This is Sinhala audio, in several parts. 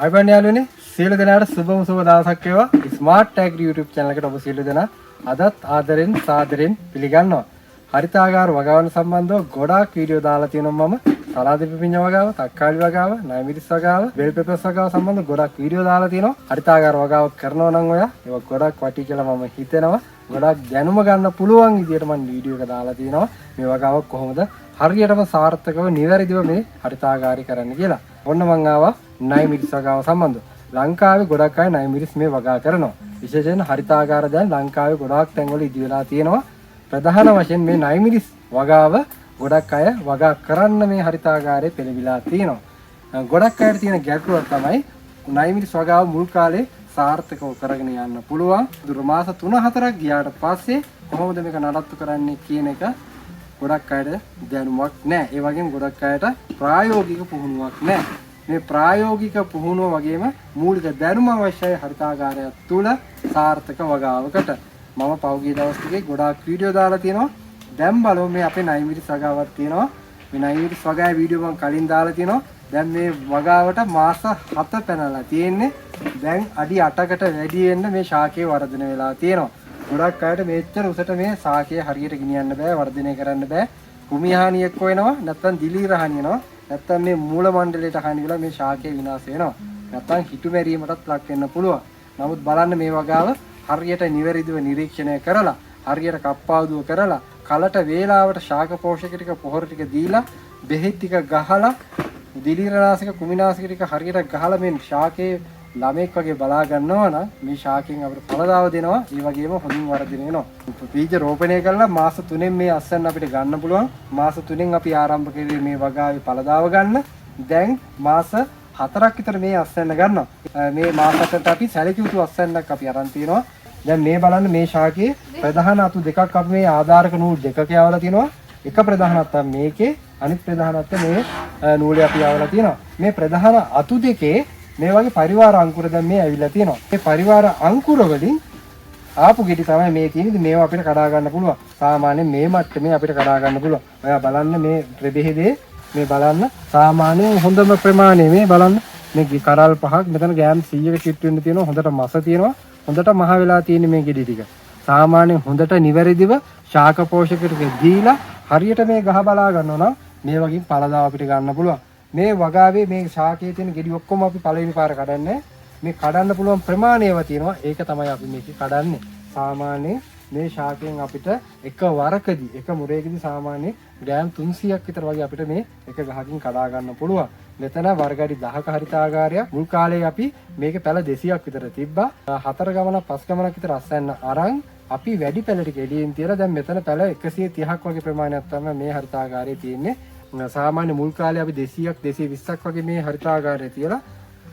අයිබන් යාළුවනේ සියලු දෙනාට සුබම සුබ දවසක් වේවා. ස්මාර්ට් ඇග්‍රි YouTube channel එකට ඔබ සියලු දෙනා අදත් ආදරෙන් සාදරෙන් පිළිගන්නවා. හරිතාගාර වගාවන් සම්බන්ධව ගොඩාක් වීඩියෝ දාලා තියෙනවා මම. සලාද පිපිඤ්ඤ වගාව, තක්කාලි වගාව, නයිමිරිස් වගාව, බෙල් පෙපර්ස් වගාව සම්බන්ධව ගොඩාක් වීඩියෝ දාලා තියෙනවා. හරිතාගාර වගාව කරනවා නම් ඔයා ඒක ගොඩාක් වටි කියලා මම හිතනවා. ගොඩාක් දැනුම ගන්න පුළුවන් විදියට මම වීඩියෝ එක දාලා තියෙනවා. මේ වගාව කොහොමද හරියටම සාර්ථකව නිවැරදිව මේ හරිතාගාරي කරන්න කියලා. ඔන්න මං ආවා නයිමිරිස් වගාව සම්බන්ධව. ලංකාවේ ගොඩක් අය නයිමිරිස් මේ වගා කරනවා. විශේෂයෙන් හරිතාගාර දැන් ලංකාවේ ගොඩාක් තැන්වල ඉදි වෙලා තියෙනවා. ප්‍රධාන වශයෙන් මේ නයිමිරිස් වගාව ගොඩක් අය වගා කරන්න මේ හරිතාගාරයේ පෙළඹිලා තියෙනවා. ගොඩක් අයට තියෙන ගැටලුව තමයි නයිමිරිස් වගාව මුල් කාලේ සාර්ථකව කරගෙන යන්න පුළුවන්. දුර මාස 3-4ක් ගියාට පස්සේ කොහොමද මේක නඩත්තු කරන්නේ කියන එක ගොඩක් අයට දැනුමක් නැහැ. ඒ වගේම ගොඩක් අයට ප්‍රායෝගික පුහුණුවක් නැහැ. මේ ප්‍රායෝගික පුහුණුව වගේම මූලික දැනුම අවශ්‍යයි හරිතාගාරය තුළ සාර්ථක වගාවකට. මම පහුගිය දවස් ටිකේ ගොඩාක් වීඩියෝ දාලා තියෙනවා. දැන් බලමු මේ අපේ නයිමිරිස් වගාවක් තියෙනවා. මේ නයිමිරිස් වගාවේ වීඩියෝ මම කලින් දාලා තියෙනවා. දැන් මේ වගාවට මාස 7 පැනලා තියෙන්නේ. දැන් අඩි 8කට වැඩි වෙන්න මේ ශාකයේ වර්ධනය වෙලා තියෙනවා. ගොඩක් අයට මෙච්චර උසට මේ ශාකය හරියට ගෙනියන්න බෑ, වර්ධනය කරන්න බෑ. කුමි හානිය එක්ක වෙනවා, නැත්නම් දිලීර හානිය වෙනවා. නැත්නම් මේ මූල මණ්ඩලයට හානි වෙලා මේ ශාකය විනාශ වෙනවා. නැත්නම් හිටු මැරීමටත් ලක් වෙන්න පුළුවන්. නමුත් බලන්න මේ වගාව හරියට නිවැරදිව නිරීක්ෂණය කරලා, හරියට කප්පාදුව කරලා, කලට වේලාවට ශාක පෝෂක ටික පොහොර ටික දීලා, බෙහෙත් ටික ගහලා, දිලීරනාශක කුමිනාශක ටික හරියට ගහලා මේ ශාකයේ ළමෙක් වගේ බලා ගන්නවා නම් මේ ශාකයෙන් අපිට ඵලදාව දෙනවා. ඒ වගේම හොඳින් වර්ධනය වෙනවා. බීජ රෝපණය කරලා මාස 3න් මේ අස්සන්න අපිට ගන්න පුළුවන්. මාස 3න් අපි ආරම්භ කරේ මේ වගාවේ ඵලදාව ගන්න. දැන් මාස 4ක් විතර මේ අස්සන්න ගන්නවා. මේ මාසකට අපි සැලකියුතු අස්සන්නක් අපි අරන් තිනවා. දැන් මේ බලන්න මේ ශාකයේ ප්‍රධාන අතු දෙකක් අපි මේ ආධාරක නූල් දෙකක යවලා තිනවා. එක ප්‍රධානත්වයක් මේකේ, අනිත් ප්‍රධානත්වය මේ නූලේ අපි යවලා තිනවා. මේ ප්‍රධාන අතු දෙකේ මේ වගේ පරිවාර අංකුර දැන් මේ ඇවිල්ලා තියෙනවා. මේ පරිවාර අංකුර වලින් ආපු ගෙඩි තමයි මේ තියෙන්නේ. මේවා අපිට කඩා ගන්න පුළුවන්. සාමාන්‍යයෙන් මේ මට්ටමේ අපිට කඩා ගන්න පුළුවන්. ඔයා බලන්න මේ ප්‍රභේදයේ මේ බලන්න සාමාන්‍යයෙන් හොඳම ප්‍රමාණය මේ බලන්න. මේ කරල් පහක් මෙතන ගෑම් 100ක කිට් වෙන්න තියෙනවා. හොඳට මස තියෙනවා. හොඳට මහ වෙලා තියෙන මේ ගෙඩි ටික. සාමාන්‍යයෙන් හොඳට නිවැරදිව ශාක පෝෂක ටික දීලා හරියට මේ ගහ බලා ගන්නවා නම් මේ වගේ පළදාව අපිට ගන්න පුළුවන්. මේ වගාවේ මේ ශාකයේ තියෙන ගෙඩි ඔක්කොම අපි පළවෙනි පාර කඩන්නේ. මේ කඩන්න පුළුවන් ප්‍රමාණයව තියෙනවා. ඒක තමයි අපි මේකේ කඩන්නේ. සාමාන්‍යයෙන් මේ ශාකයෙන් අපිට එක වරකදී එක මුරේකදී සාමාන්‍යයෙන් ග්‍රෑම් 300ක් විතර වගේ අපිට මේ එක ගහකින් කඩා ගන්න පුළුවන්. මෙතන වර්ගඩි 10ක හරිතාගාරයක් මුල් කාලේ අපි මේකේ පැල 200ක් විතර තිබ්බා. 4 ගමනක් 5 ගමනක් විතර අස්සන්න අරන් අපි වැඩි පැල ටික එළියෙන් තියලා දැන් මෙතන පැල 130ක් වගේ ප්‍රමාණයක් තමයි මේ හරිතාගාරයේ තියෙන්නේ. සාමාන්‍ය මුල් කාලේ අපි 200ක් 220ක් වගේ මේ හරිතාගාරයේ තියලා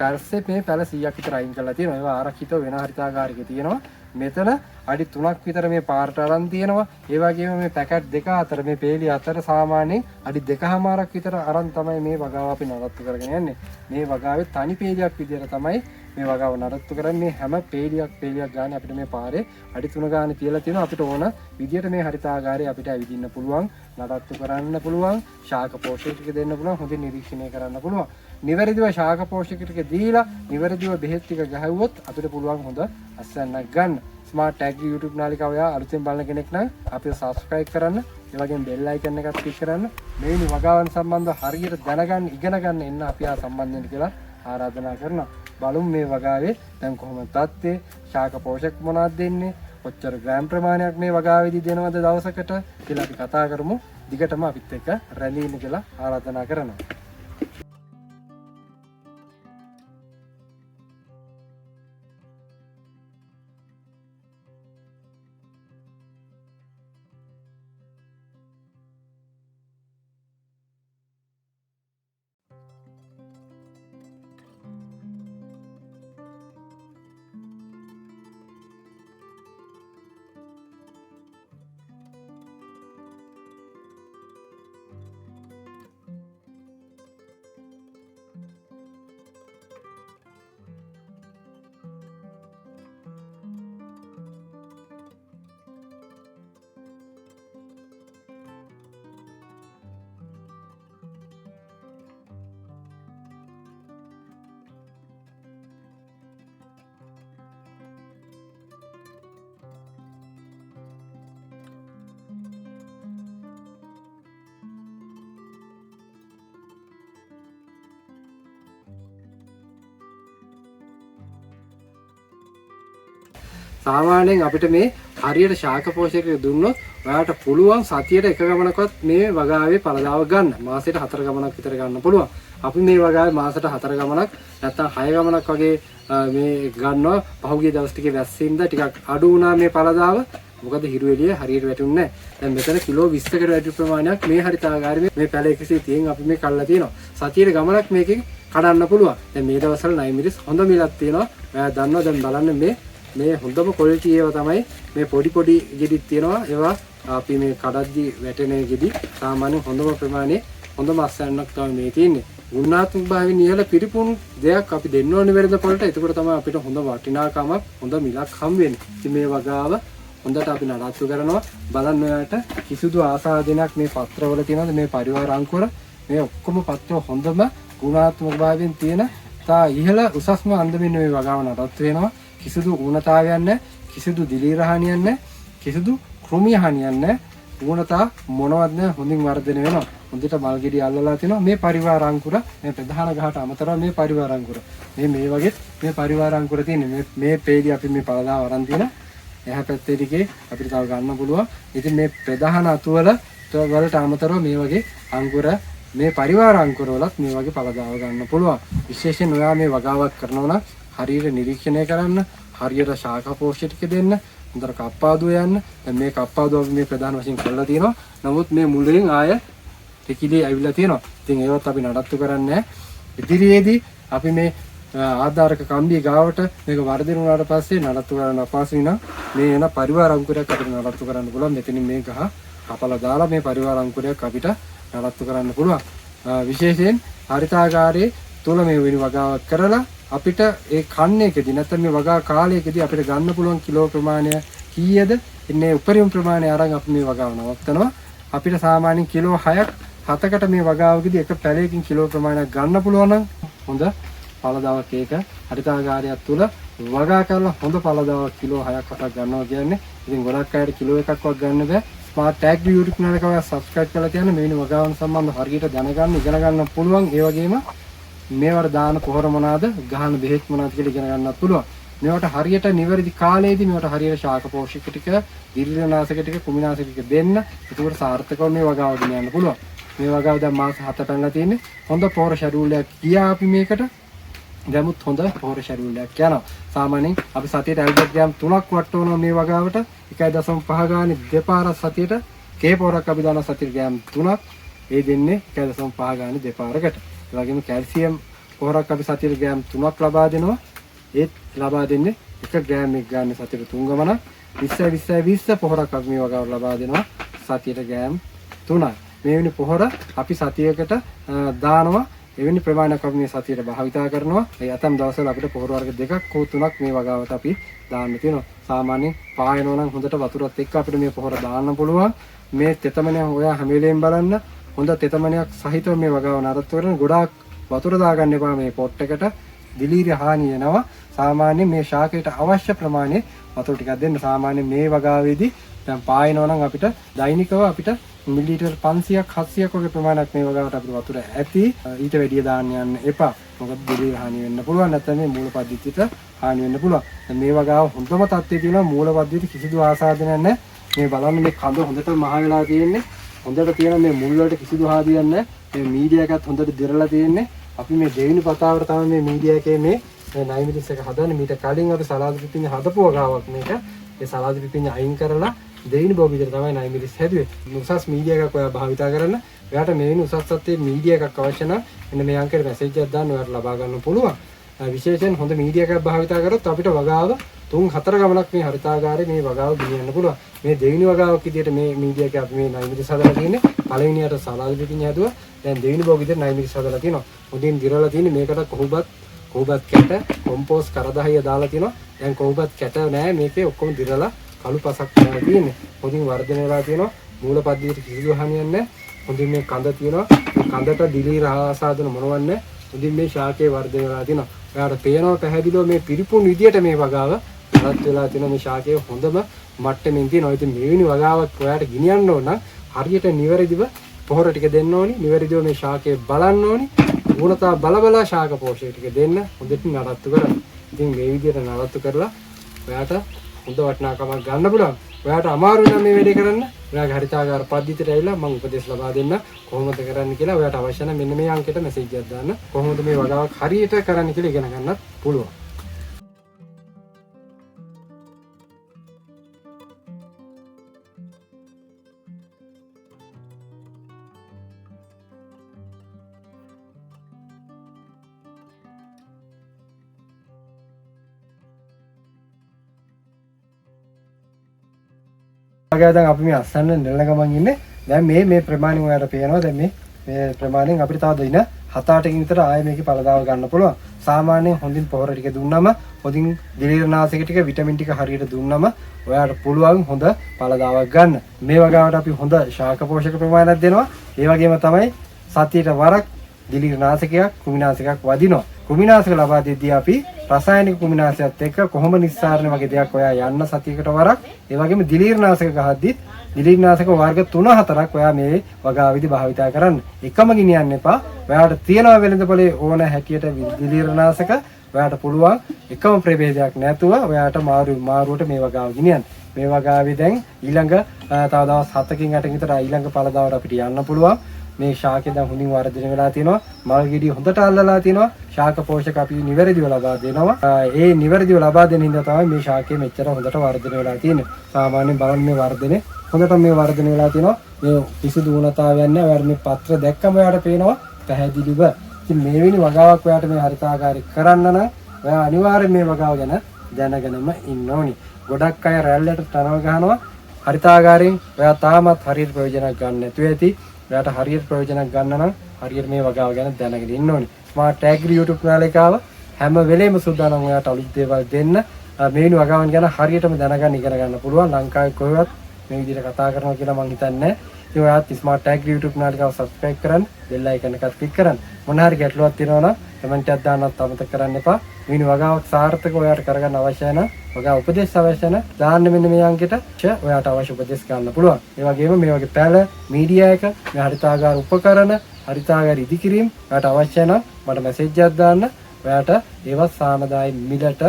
පස්සේ මේ පැල 100ක් විතර අයින් කරලා තියෙනවා. ඒවා ආරක්ෂිතව වෙන හරිතාගාරයක තියෙනවා. මෙතන අඩි 3ක් විතර මේ පාරට අරන් තියෙනවා. ඒ වගේම මේ පැකට් දෙක අතර මේ පේලි අතර සාමාන්‍යයෙන් අඩි 2කමාරක් විතර අරන් තමයි මේ වගාව අපි නඩත්තු කරගෙන යන්නේ. මේ වගාවේ තනි පේලියක් විදියට තමයි මේ වගාව නඩත්තු කරන්නේ. මේ හැම පේලියක් ගානේ අපිට මේ පාරේ අඩි 3 ගානේ තියලා තියෙනවා. අපිට ඕන විදියට මේ හරිතාගාරය අපිට ඇවිදින්න පුළුවන්, නඩත්තු කරන්න පුළුවන්, ශාක පෝෂක ටික දෙන්න පුළුවන්, හොඳින් නිරීක්ෂණය කරන්න පුළුවන්. නිවැරදිව ශාක පෝෂක ටික දීලා නිවැරදිව බෙහෙත් ටික ගහුවොත් අපිට පුළුවන් හොඳ අස්සන්නක් ගන්න. ස්මාර්ට් ඇග්‍රි YouTube නාලිකාව ඔයා අලුතෙන් බලන කෙනෙක් නම් අපිව subscribe කරන්න. ඒ වගේම bell icon එකත් click කරන්න. මේ වගාවන් සම්බන්ධව හරියට දැනගන්න, ඉගෙන ගන්න එන්න අපි ආ සම්බන්ධ වෙන්න කියලා ආරාධනා කරනවා. බලමු මේ වගාවේ දැන් කොහොමද තත්ත්වය, ශාක පෝෂක මොනවද දෙන්නේ, කොච්චර ග්‍රෑම් ප්‍රමාණයක් මේ වගාවේදී දෙනවද දවසකට කියලා අපි කතා කරමු. දිගටම අපිත් එක්ක රැඳී ඉන්න කියලා ආරාධනා කරනවා. සාමාන්‍යයෙන් අපිට මේ හරියට ශාක පෝෂක දුන්නොත් ඔයාලට පුළුවන් සතියට එක ගමනකවත් මේ වගාවේ පළදාව ගන්න. මාසෙට 4 ගමනක් විතර ගන්න පුළුවන්. අපි මේ වගාවේ මාසෙට 4 ගමනක් නැත්නම් 6 ගමනක් වගේ මේ ගන්නවා. පහුගිය දවස් ටිකේ වැස්සෙන්ද ටිකක් අඩු වුණා මේ පළදාව. මොකද හිරු එළිය හරියට වැටුන්නේ නැහැ. දැන් මෙතන කිලෝ 20කට වැඩි ප්‍රමාණයක් මේ හරිතාගාරයේ මේ පැල 130න් අපි මේ කල්ලා තියෙනවා. සතියේ ගමනක් මේකෙන් කඩන්න පුළුවන්. දැන් මේ දවස්වල නයිමිරිස් හොඳ මිලක් තියෙනවා. ඔයා දන්නවා දැන් බලන්න මේ හොඳම ක්වොලිටි ඒවා තමයි මේ පොඩි ගෙඩිත් තියෙනවා. ඒවා අපි මේ කඩද්දි වැටෙන ගෙඩි සාමාන්‍යයෙන් හොඳම ප්‍රමාණයේ හොඳම අස්සන්නක් තමයි මේ තියෙන්නේ. ගුණාත්මක භාවයෙන් ඉහළ පිරිපුන් දෙයක් අපි දෙන්න ඕනේ වෙරද පොළට. ඒකෝර තමයි අපිට හොඳ වටිනාකමක් හොඳ මිලක් හම් වෙන්නේ. ඉතින් මේ වගාව හොඳට අපි නඩත්තු කරනවා. බලන්න ඔයාලට කිසිදු ආසාදනයක් මේ පත්‍රවල තියෙනවද මේ පරිවාර අංකුර මේ ඔක්කොම පත්‍ර හොඳම ගුණාත්මක භාවයෙන් තියෙන තා ඉහළ උසස්ම අන්දමින් මේ වගාව නඩත්තු වෙනවා. කිසිදු ඌනතාවයක් නැහැ, කිසිදු දිලීර හානියක් නැහැ, කිසිදු කෘමි හානියක් නැහැ. ඌනතා මොනවත් නැහැ, හොඳින් වර්ධනය වෙනවා. හොඳට මල් ගෙඩි අල්ලලා තිනවා මේ පරිවාර අංකුර. මේ ප්‍රධාන ගහට අමතරව මේ පරිවාර අංකුර. මේ වගේ මේ පරිවාර අංකුර තියෙන්නේ. මේ පේලි අපි මේ පළදාව අරන් තියෙන. එහා පැත්තේ ටිකේ අපිට තව ගන්න පුළුවන්. ඉතින් මේ ප්‍රධාන අතුවල වලට අමතරව මේ වගේ අංකුර මේ පරිවාර අංකුර වලත් මේ වගේ පළදාව ගන්න පුළුවන්. විශේෂයෙන් ඔයා මේ වගාවක් කරනවා නම් හරියට නිරීක්ෂණය කරන්න, හරියට ශාක පෝෂ්‍ය ටික දෙන්න, හොඳට කප්පාදුව යන්න. දැන් මේ කප්පාදුව මේ ප්‍රධාන වශයෙන් කරලා තියෙනවා. නමුත් මේ මුලින් ආය ටිකිලි ඇවිල්ලා තියෙනවා. ඉතින් ඒවත් අපි නඩත්තු කරන්නේ ඉදිරියේදී අපි මේ ආධාරක කම්බිය ගාවට මේක වර්ධනය වුණාට පස්සේ නඩත්තු කරන්න අපහසුයි නම් මේ එන පරිවාර අංකුරයක් අපිට නඩත්තු කරන්න පුළුවන්. මෙතනින් මේ ගහ කපලා දාලා මේ පරිවාර අංකුරයක් අපිට නඩත්තු කරන්න පුළුවන්. විශේෂයෙන් හරිතාගාරයේ තුල මේ වෙන වගාවක් කරලා අපිට ඒ කන්නේකදී නැත්නම් මේ වගා කාලයකදී අපිට ගන්න පුළුවන් කිලෝ ප්‍රමාණය කීයද? ඉන්නේ උපරිම ප්‍රමාණය අරන් අපි මේ වගාව නවත්තනවා. අපිට සාමාන්‍යයෙන් කිලෝ 6ක් 7කට මේ වගාවකදී එක පැලයකින් කිලෝ ප්‍රමාණයක් ගන්න පුළුවන් නම් හොඳ පළදාවක් ඒක හරිතාගාරයක් තුල වගා කරලා හොඳ පළදාවක් කිලෝ 6ක් 7ක් ගන්නවා කියන්නේ. ඉතින් ගොඩක් අයට කිලෝ එකක්වත් ගන්න බෑ. ස්මාර්ට් ඇග්‍රි YouTube channel එක ඔයා subscribe කරලා තියන්න මේ වෙන වගාවන් සම්බන්ධව හරියට දැනගන්න ඉගෙන ගන්න පුළුවන්. ඒ වගේම මේවට දාන පොහොර මොනවාද, ගහන බෙහෙත් මොනවාද කියලා ඉගෙන ගන්නත් පුළුවන්. මේවට හරියට නිවැරදි කාලයේදී මේවට හරියට ශාක පෝෂක ටික, දිරිලනාශක ටික, කුමිනාශක ටික දෙන්න. ඒකවල සාර්ථකව මේ වගාව ගෙනියන්න පුළුවන්. මේ වගාව දැන් මාස 7 පැනලා තියෙන්නේ. හොඳ පොහොර ෂෙඩියුල් එකක් ගියා අපි මේකට. දැමුත් හොඳ පොහොර ෂෙඩියුල් එකක් යනවා. සාමාන්‍යයෙන් අපි සතියට ඇල්බට් ග්‍රෑම් 3ක් වට්ටවනවා මේ වගාවට. 1.5 ගානේ දෙපාරක් සතියට කේ පොහොරක් අපි දාන සතියට ග්‍රෑම් 3ක්. ඒ දෙන්නේ 1.5 ගානේ දෙපාරකට. ඒ වගේම කැල්සියම් පොහොරක් අපි සතියට ග්‍රෑම් 3ක් ලබා දෙනවා. ඒත් ලබා දෙන්නේ 1 ග්‍රෑම් එක ගන්න සතියට 3 ගමනක්. 20 පොහොරක් අපි මේ වගාවට ලබා දෙනවා සතියට ග්‍රෑම් 3ක්. මේ වෙනි පොහොර අපි සතියකට දානවා. එවැනි ප්‍රමාණයක් අපි මේ සතියට භාවිතා කරනවා. ඒ අතම් දවස්වල අපිට පොහොර වර්ග 2ක් හෝ 3ක් මේ වගාවට අපි දාන්න තියෙනවා. සාමාන්‍යයෙන් පායනවා නම් හොඳට වතුරත් එක්ක අපිට මේ පොහොර දාන්න පුළුවන්. මේ තෙතමනය ඔයා හැම වෙලේම බලන්න. හොඳ තෙතමනයක් සහිතව මේ වගාව නඩත්තු කරන ගොඩාක් වතුර දාගන්න එපා මේ පොට් එකට. දිලීර හානිය වෙනවා. සාමාන්‍යයෙන් මේ ශාකයට අවශ්‍ය ප්‍රමාණය වතුර ටිකක් දෙන්න. සාමාන්‍යයෙන් මේ වගාවේදී දැන් පායනවා නම් අපිට දෛනිකව අපිට මිලිලීටර් 500ක් 700ක් වගේ ප්‍රමාණයක් මේ වගාවට අපිට වතුර ඇති. ඊට වැඩිය දාන්න යන්න එපා. මොකද දිලීර හානිය වෙන්න පුළුවන්. නැත්නම් මේ මූල පද්ධතියට හානිය වෙන්න පුළුවන්. දැන් මේ වගාව හොඳම තත්ත්වයේ තියෙනවා. මූල පද්ධතියට කිසිදු ආසාදනයක් නැහැ. මේ බලන්න මේ කඳ හොඳට මහ වෙලා තියෙන්නේ. හොඳට තියෙන මේ මුල් වලට කිසිදු හාදියක් නැහැ. මේ මීඩියා එකත් හොඳට දිරලා තියෙන්නේ. අපි මේ දෙවෙනි පතාවට තමයි මේ මීඩියා එකේ මේ නයිමිරිස් එක හදන්නේ. මීට කලින් අපි සලාද පිපිඤ්ඤ හදපු වගාවක් මේක. ඒ සලාද පිපිඤ්ඤ අයින් කරලා දෙවෙනි බෝ විතර තමයි නයිමිරිස් හැදුවේ. උසස් මීඩියා එකක් ඔයා භාවිතා කරන්න. ඔයාට මේ වෙන උසස් තත්ත්වයේ මීඩියා එකක් අවශ්‍ය නම් මෙන්න මේ අංකයට මැසේජ් එකක් දාන්න ඔයාට ලබා ගන්න පුළුවන්. විශේෂයෙන් හොඳ මීඩියා එකක් භාවිතා කරොත් අපිට වගාව 3-4 ගමනක් මේ හරිතාගාරේ මේ වගාව ගෙනියන්න පුළුවන්. මේ දෙවෙනි වගාවක් විදිහට මේ මීඩියා එක අපි මේ නයිමිරිස් හදලා තියෙන්නේ. පළවෙනියට සලාද පිපිඤ්ඤ හැදුවා. දැන් දෙවෙනි බෝ විදිහට නයිමිරිස් හදලා තියෙනවා. හොඳින් දිරලා තියෙන්නේ. මේකට කොහොබත් කැට කොම්පෝස් කරදහය දාලා තියෙනවා. දැන් කොහොබත් කැට නෑ මේකේ ඔක්කොම දිරලා කළු පසක් තමයි තියෙන්නේ. හොඳින් වර්ධනය වෙලා තියෙනවා. මූල පද්ධතියට කිසිදු හානියක් නැහැ. හොඳින් මේ කඳ තියෙනවා. මේ කඳට දිලීර ආසාදන මොනවත් නැහැ. හොඳින් මේ ශාකයේ වර්ධනය වෙලා තියෙනවා. ඔයාලට පේනවා පැහැදිලිව මේ පිරිපුන් විදියට මේ වගාව රත් වෙලා තියෙන මේ ශාකයේ හොඳම මට්ටමින් තියෙනවා. ඉතින් මේ වෙනි වගාවක් ඔයාලට ගෙනියන්න ඕන නම් හරියට නිවැරදිව පොහොර ටික දෙන්න ඕනි. නිවැරදිව මේ ශාකයේ බලන්න ඕනි. ගුණතා බලබලා ශාක පෝෂක ටික දෙන්න හොඳට නඩත්තු කරන්න. ඉතින් මේ විදියට නඩත්තු කරලා ඔයාට හොඳ වටිනාකමක් ගන්න පුළුවන්. ඔයාට අමාරු නම් මේ වැඩේ කරන්න ඔයාගේ හරිතාගාර පද්ධතියට ඇවිල්ලා මම උපදෙස් ලබා දෙන්න කොහොමද කරන්න කියලා. ඔයාට අවශ්‍ය නම් මෙන්න මේ අංකයට මැසේජ් එකක් දාන්න. කොහොමද මේ වගාවක් හරියට කරන්න කියලා ඉගෙන ගන්නත් පුළුවන්. දැන් අපි මේ අස්සන්න නෙලන ගමන් ඉන්නේ. දැන් මේ ප්‍රමාණය ඔයාලට පේනවා. දැන් මේ ප්‍රමාණයෙන් අපිට තව දින 7-8කින් විතර ආයෙ මේකේ පළදාව ගන්න පුළුවන්. සාමාන්‍යයෙන් හොඳින් පොහොර ටික දුන්නම, හොඳින් දිලීරනාශක ටික, විටමින් ටික හරියට දුන්නම ඔයාලට පුළුවන් හොඳ පළදාවක් ගන්න. මේ වගාවට අපි හොඳ ශාක පෝෂක ප්‍රමාණයක් දෙනවා. ඒ වගේම තමයි සතියට වරක් දිලීරනාශකයක්, කුමිනාශකයක් වදිනවා. කුමිනාශක ලබා දෙද්දී අපි රසායනික කුමිනාශකයත් එක්ක කොහොම නිස්සාරණ වගේ දෙයක් ඔයා යන්න සතියකට වරක්. ඒ වගේම දිලීරනාශක ගහද්දිත් දිලීරනාශක වර්ග 3-4ක් ඔයා මේ වගාවෙදි භාවිතා කරන්න. එකම ගිනියන්න එපා. ඔයාට තියෙනවා වෙළඳපොලේ ඕන හැටියට දිලීරනාශක. ඔයාට පුළුවන් එකම ප්‍රභේදයක් නැතුව ඔයාට මාරුවට මේ වගාව ගෙනියන්න. මේ වගාවේ දැන් ඊළඟ තව දවස් 7කින් 8කින් විතර ඊළඟ පළදාවට අපිට යන්න පුළුවන්. මේ ශාකේ දැන් හොඳින් වර්ධනය වෙලා තියෙනවා. මල් ගෙඩිය හොඳට අල්ලලා තියෙනවා. ශාක පෝෂක අපි නිවැරදිව ලබා දෙනවා. ඒ නිවැරදිව ලබා දෙන හින්දා තමයි මේ ශාකයේ මෙච්චර හොඳට වර්ධනය වෙලා තියෙන්නේ. සාමාන්‍යයෙන් බලන්න මේ වර්ධනේ හොඳට මේ වර්ධනය වෙලා තියෙනවා. මේ කිසිදු උණතාවයක් නැහැ. ඔයාලා මේ පත්‍ර දැක්කම ඔයාලට පේනවා පැහැදිලිව. ඉතින් මේ වෙනි වගාවක් ඔයාලට මේ හරිතාගාරේ කරන්න නම් ඔයා අනිවාර්යයෙන් මේ වගාව ගැන දැනගෙනම ඉන්න ඕනි. ගොඩක් අය රැල්ලට තරව ගහනවා. හරිතාගාරයෙන් ඔයා තාමත් හරියට ප්‍රයෝජනයක් ගන්න නැතුව ඇති. ඔයාට හරියට ප්‍රයෝජනයක් ගන්න නම් හරියට මේ වගාව ගැන දැනගෙන ඉන්න ඕනි. ස්මාර්ට් ඇග්‍රි YouTube නාලිකාව හැම වෙලේම සූදානම් ඔයාට අලුත් දේවල් දෙන්න. මේ වෙනි වගාවන් ගැන හරියටම දැනගන්න ඉගෙන ගන්න පුළුවන්. ලංකාවේ කොහෙවත් මේ විදිහට කතා කරනවා කියලා මම හිතන්නේ නැහැ. ඉතින් ඔයාත් ස්මාර්ට් ඇග්‍රි YouTube නාලිකාව subscribe කරන්න, bell icon එක click කරන්න. මොන හරි ගැටලුවක් තියෙනවා නම් කමෙන්ට් එකක් දාන්නත් අමතක කරන්න එපා. මේ වෙනි වගාවක් සාර්ථකව ඔයාට කරගන්න අවශ්‍ය නම් වගා උපදෙස් අවශ්‍ය නම් දාන්න මෙන්න මේ අංකෙට ඔයාට අවශ්‍ය උපදෙස් ගන්න පුළුවන්. ඒ වගේම මේ වගේ පැල, මීඩියා එක, මේ හරිතාගාර උපකරණ, හරිතාගාර ඉදිකිරීම ඔයාට අවශ්‍ය නම් මට මැසේජ් එකක් දාන්න. ඔයාට ඒවත් සාමදායි මිලට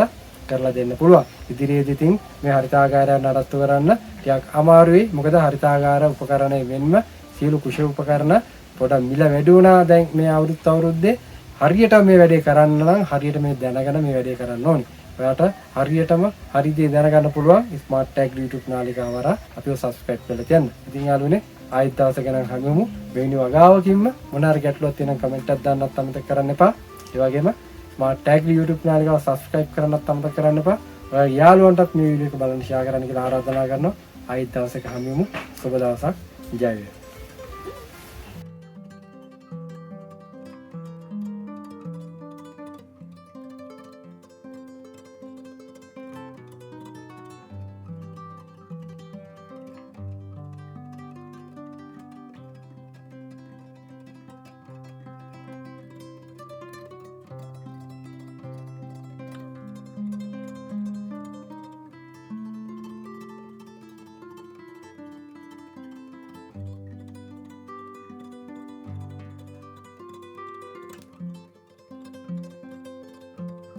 කරලා දෙන්න පුළුවන්. ඉදිරියේදී ඉතින් මේ හරිතාගාරය නඩත්තු කරන්න ටිකක් අමාරුයි. මොකද හරිතාගාර උපකරණ වෙන්ම සියලු කුෂ උපකරණ පොඩක් මිල වැඩි වුණා. දැන් මේ අවුරුද්දේ හරියට මේ වැඩේ කරන්න නම් හරියට මේ දැනගෙන මේ වැඩේ කරන්න ඕනි. ඔයාට හරියටම හරි දේ දැනගන්න පුළුවන් ස්මාර්ට් ඇග්‍රි YouTube නාලිකාව වරා අපිව subscribe කරලා තියන්න. ඉතින් යාළුවනේ ආයෙත් දවසක නම් හමුවෙමු. වෙනි වගාවකින්ම මොන හරි ගැටලුවක් තියෙනම් කමෙන්ට් එකක් දාන්නත් අමතක කරන්න එපා. ඒ වගේම ස්මාර්ට් ඇග්‍රි YouTube නාලිකාව subscribe කරන්නත් අමතක කරන්න එපා. ඔයාලා යාළුවන්ටත් මේ වීඩියෝ එක බලන්න share කරන්න කියලා ආරාධනා කරනවා. ආයෙත් දවසක හමුවෙමු. සුබ දවසක්. ජය වේවා.